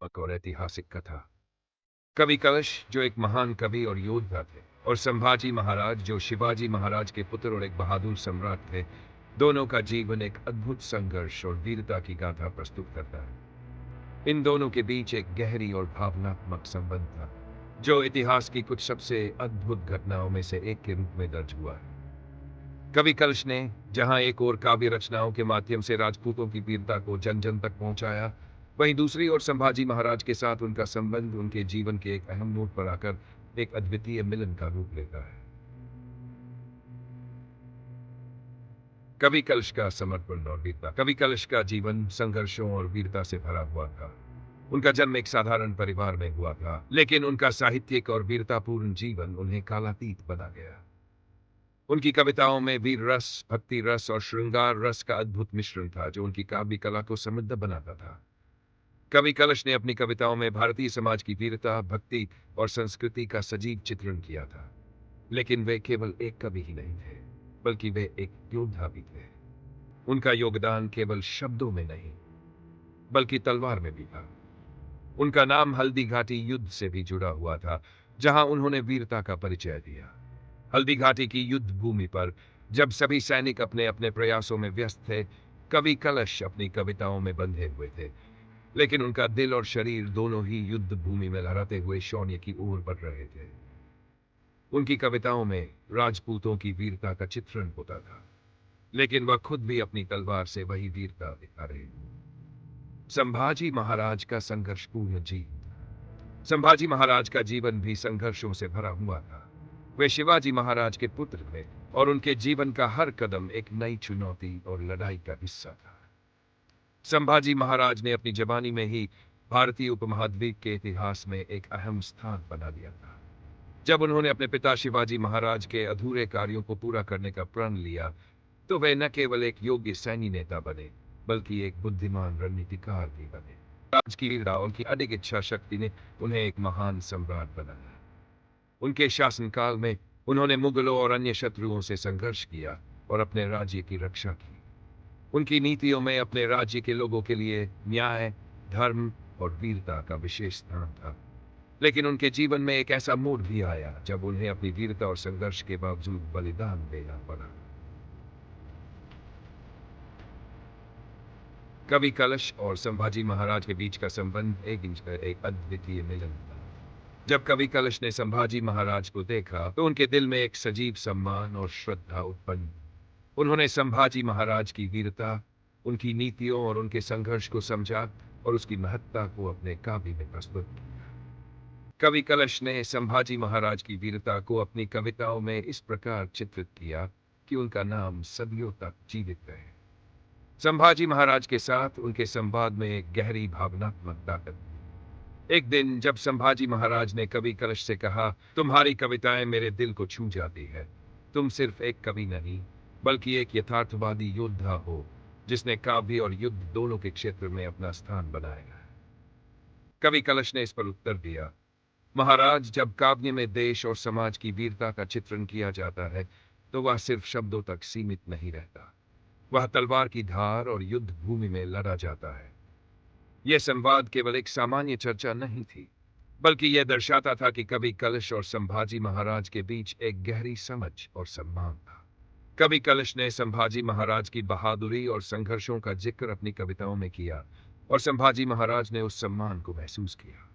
और ऐतिहासिक कथा। कवि कलश जो एक महान कवि और योद्धा थे, और संभाजी महाराज जो शिवाजी महाराज के पुत्र और एक बहादुर सम्राट थे, दोनों का जीवन एक अद्भुत संघर्ष और वीरता की गाथा प्रस्तुत करता है। इन दोनों के बीच एक गहरी और भावनात्मक संबंध था, जो इतिहास की कुछ सबसे अद्भुत घटनाओं में से एक के रूप में दर्ज हुआ है। कवि कलश ने जहां एक ओर काव्य रचनाओं के माध्यम से राजपूतों की वीरता को जन जन तक पहुंचाया, वहीं दूसरी ओर संभाजी महाराज के साथ उनका संबंध उनके जीवन के एक अहम मोड़ पर आकर एक अद्वितीय मिलन का रूप लेता है। कवि कलश का समर्पण और वीरता। कवि कलश का जीवन संघर्षों और वीरता से भरा हुआ था। उनका जन्म एक साधारण परिवार में हुआ था, लेकिन उनका साहित्यिक और वीरतापूर्ण जीवन उन्हें कालातीत बना गया। उनकी कविताओं में वीर रस, भक्ति रस और श्रृंगार रस का अद्भुत मिश्रण था, जो उनकी काव्य कला को समृद्ध बनाता था। कवि कलश ने अपनी कविताओं में भारतीय समाज की वीरता, भक्ति और संस्कृति का सजीव चित्रण किया था। लेकिन वे केवल एक कवि ही नहीं थे, बल्कि वे एक योद्धा भी थे। उनका योगदान केवल शब्दों में नहीं, बल्कि तलवार में भी था। उनका नाम हल्दी घाटी युद्ध से भी जुड़ा हुआ था, जहां उन्होंने वीरता का परिचय दिया। हल्दी घाटी की युद्ध भूमि पर जब सभी सैनिक अपने अपने प्रयासों में व्यस्त थे, कवि कलश अपनी कविताओं में बंधे हुए थे, लेकिन उनका दिल और शरीर दोनों ही युद्ध भूमि में लहराते हुए शौर्य की ओर बढ़ रहे थे। उनकी कविताओं में राजपूतों की वीरता का चित्रण होता था, लेकिन वह खुद भी अपनी तलवार से वही वीरता दिखा रहे। संभाजी महाराज का संघर्षपूर्ण जीवन। संभाजी महाराज का जीवन भी संघर्षों से भरा हुआ था। वे शिवाजी महाराज के पुत्र थे, और उनके जीवन का हर कदम एक नई चुनौती और लड़ाई का हिस्सा था। संभाजी महाराज ने अपनी जवानी में ही भारतीय उपमहाद्वीप के इतिहास में एक अहम स्थान बना लिया था। जब उन्होंने अपने पिता शिवाजी महाराज के अधूरे कार्यों को पूरा करने का प्रण लिया, तो वे न केवल एक योग्य सैन्य नेता बने, बल्कि एक बुद्धिमान रणनीतिकार भी बने। राज की वीरता और उनकी अडिग इच्छा शक्ति ने उन्हें एक महान सम्राट बनाया। उनके शासनकाल में उन्होंने मुगलों और अन्य शत्रुओं से संघर्ष किया और अपने राज्य की रक्षा की। उनकी नीतियों में अपने राज्य के लोगों के लिए न्याय, धर्म और वीरता का विशेष स्थान था। लेकिन उनके जीवन में एक ऐसा मोड़ भी आया जब उन्हें अपनी वीरता और संघर्ष के बावजूद बलिदान देना पड़ा। कवि कलश और संभाजी महाराज के बीच का संबंध एक अद्वितीय मिलन था। जब कवि कलश ने संभाजी महाराज को देखा, तो उनके दिल में एक सजीव सम्मान और श्रद्धा उत्पन्न। उन्होंने संभाजी महाराज की वीरता, उनकी नीतियों और उनके संघर्ष को समझा और उसकी महत्ता को अपने काव्य में प्रस्तुत किया। कवि कलश ने संभाजी महाराज की वीरता को अपनी कविताओं में इस प्रकार चित्रित किया कि उनका नाम सदियों तक जीवित रहे। संभाजी महाराज के साथ उनके संवाद में एक गहरी भावनात्मक ताकत थी। एक दिन जब संभाजी महाराज ने कवि कलश से कहा, तुम्हारी कविताएं मेरे दिल को छू जाती है। तुम सिर्फ एक कवि नहीं, बल्कि एक यथार्थवादी योद्धा हो, जिसने काव्य और युद्ध दोनों के क्षेत्र में अपना स्थान बनाया है। कवि कलश ने इस पर उत्तर दिया, महाराज, जब काव्य में देश और समाज की वीरता का चित्रण किया जाता है, तो वह सिर्फ शब्दों तक सीमित नहीं रहता। वह तलवार की धार और युद्ध भूमि में लड़ा जाता है। यह संवाद केवल एक सामान्य चर्चा नहीं थी, बल्कि यह दर्शाता था कि कवि कलश और संभाजी महाराज के बीच एक गहरी समझ और सम्मान था। कवि कलश ने संभाजी महाराज की बहादुरी और संघर्षों का जिक्र अपनी कविताओं में किया, और संभाजी महाराज ने उस सम्मान को महसूस किया।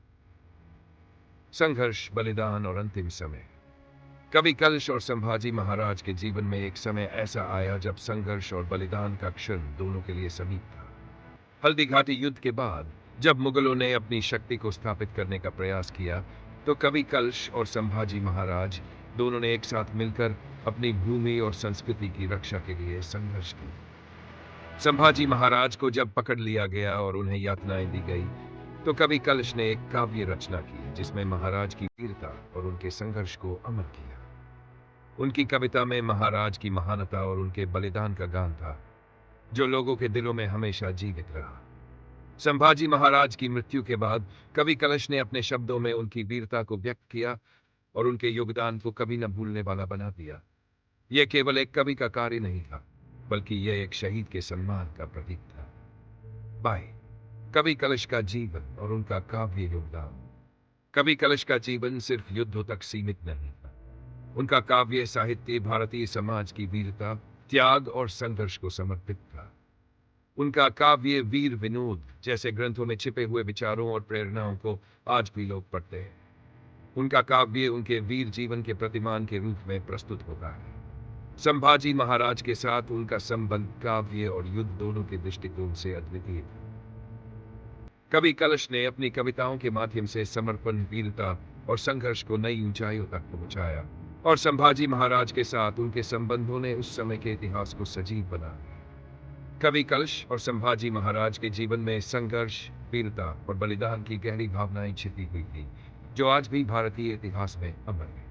संघर्ष, बलिदान और अंतिम समय। कवि कलश और संभाजी महाराज के जीवन में एक समय ऐसा आया जब संघर्ष और बलिदान का क्षण दोनों के लिए समीप था। हल्दी घाटी युद्ध के बाद जब मुगलों ने अपनी शक्ति को स्थापित करने का प्रयास किया, तो कवि कलश और संभाजी महाराज दोनों ने एक साथ मिलकर अपनी भूमि और संस्कृति की रक्षा के लिए संघर्ष किया। संभाजी महाराज को जब पकड़ लिया गया और उन्हें यातनाएं दी गई, तो कवि कलश ने एक काव्य रचना की जिसमें महाराज की वीरता और उनके संघर्ष को अमर किया। उनकी कविता में महाराज की महानता और उनके बलिदान का गान था, जो लोगों के दिलों में हमेशा जीवित रहा। संभाजी महाराज की मृत्यु के बाद कवि कलश ने अपने शब्दों में उनकी वीरता को व्यक्त किया और उनके योगदान को कभी न भूलने वाला बना दिया। यह केवल एक कवि का कार्य नहीं था, बल्कि यह एक शहीद के सम्मान का प्रतीक था। बाय। कवि कलश का जीवन और उनका काव्य योगदान। कवि कलश का जीवन सिर्फ युद्धों तक सीमित नहीं था। उनका काव्य साहित्य भारतीय समाज की वीरता, त्याग और संघर्ष को समर्पित था। उनका काव्य वीर विनोद जैसे ग्रंथों में छिपे हुए विचारों और प्रेरणाओं को आज भी लोग पढ़ते हैं। उनका काव्य उनके वीर जीवन के प्रतिमान के रूप में प्रस्तुत होता है। संभाजी महाराज के साथ उनका संबंध काव्य और युद्ध दोनों के दृष्टिकोण से अद्वितीय था। कवि कलश ने अपनी कविताओं के माध्यम से समर्पण, वीरता और संघर्ष को नई ऊंचाइयों तक पहुंचाया, और संभाजी महाराज के साथ उनके संबंधों ने उस समय के इतिहास को सजीव बना। कवि कलश और संभाजी महाराज के जीवन में संघर्ष, वीरता और बलिदान की गहरी भावनाएं छिपी हुई थी, जो आज भी भारतीय इतिहास में अमर है।